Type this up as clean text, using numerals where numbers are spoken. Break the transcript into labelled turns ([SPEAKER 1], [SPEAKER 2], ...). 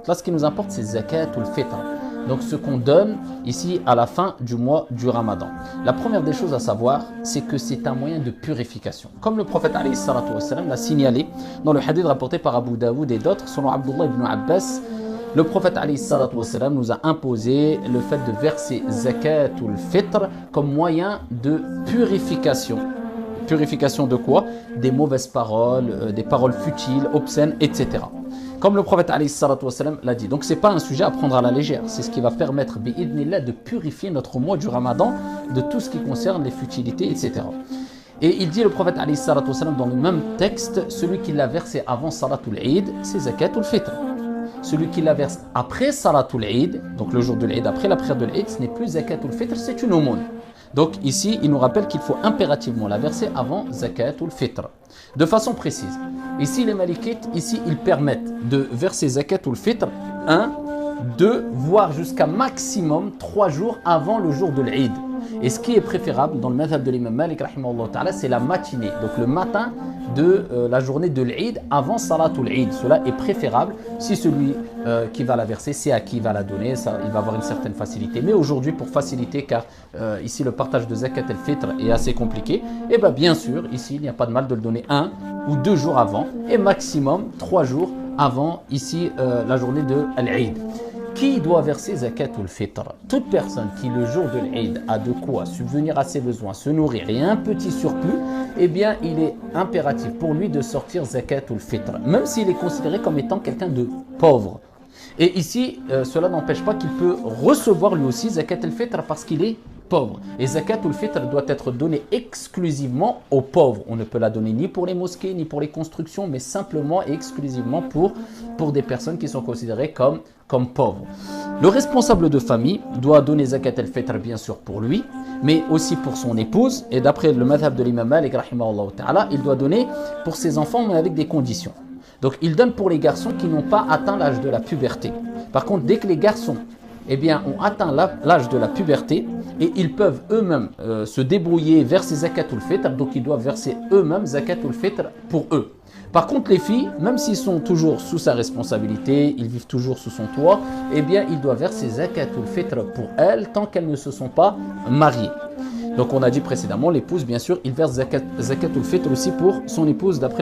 [SPEAKER 1] importe. Là, ce qui nous importe, c'est zakat ou le fitr. Donc, ce qu'on donne ici à la fin du mois du Ramadan. La première des choses à savoir, c'est que c'est un moyen de purification. Comme le prophète alayhi salatu wassalam l'a signalé dans le hadith rapporté par Abu Daoud et d'autres, selon Abdullah ibn Abbas, le prophète alayhi salatu wassalam nous a imposé le fait de verser zakat ou le fitr comme moyen de purification. Purification de quoi? Des mauvaises paroles, des paroles futiles, obscènes, etc. Comme le prophète alayhi salatu wassalam l'a dit. Donc ce n'est pas un sujet à prendre à la légère. C'est ce qui va permettre bi'idnillah de purifier notre mois du Ramadan de tout ce qui concerne les futilités, etc. Et il dit le prophète alayhi salatu wassalam dans le même texte, celui qui l'a versé avant Salatul Eid, c'est zakat ou le fitr. Celui qui la verse après Salatul Eid, donc le jour de l'Eid, après la prière de l'Eid, ce n'est plus zakat ou le fitr, c'est une aumône. Donc ici, il nous rappelle qu'il faut impérativement la verser avant zakat ou le fitr. De façon précise. Ici, les malikites, ici, ils permettent de verser zakat ou le fitr 1, 2, voire jusqu'à maximum 3 jours avant le jour de l'Eid. Et ce qui est préférable dans le madhab de l'imam Malik, c'est la matinée, donc le matin de la journée de l'Eid avant Salatul Eid. Cela est préférable. Si celui qui va la verser, c'est à qui il va la donner, il va avoir une certaine facilité. Mais aujourd'hui, pour faciliter, car ici le partage de zakat et le fitr est assez compliqué, et bien sûr, ici il n'y a pas de mal de le donner 1 ou 2 jours avant, et maximum 3 jours avant ici la journée de l'Eid. Qui doit verser zakat ou le fitr? Toute personne qui le jour de l'Eid a de quoi subvenir à ses besoins, se nourrir et un petit surplus, eh bien il est impératif pour lui de sortir zakat ou le fitr, même s'il est considéré comme étant quelqu'un de pauvre. Et ici, cela n'empêche pas qu'il peut recevoir lui aussi zakat et le fitr parce qu'il est pauvre. Et zakat ou le fitr doit être donné exclusivement aux pauvres. On ne peut la donner ni pour les mosquées, ni pour les constructions, mais simplement et exclusivement pour des personnes qui sont considérées comme pauvres. Le responsable de famille doit donner zakat el fitr bien sûr pour lui, mais aussi pour son épouse. Et d'après le madhab de l'imam Malik, il doit donner pour ses enfants, mais avec des conditions. Donc il donne pour les garçons qui n'ont pas atteint l'âge de la puberté. Par contre, dès que les garçons ont atteint l'âge de la puberté, et ils peuvent eux-mêmes se débrouiller, verser zakat ou le fitr, donc ils doivent verser eux-mêmes zakat ou le fitr pour eux. Par contre, les filles, même s'ils sont toujours sous sa responsabilité, ils vivent toujours sous son toit, ils doivent verser zakat ou le fitr pour elles tant qu'elles ne se sont pas mariées. Donc on a dit précédemment, l'épouse, bien sûr, il verse zakat ou le fitr aussi pour son épouse d'après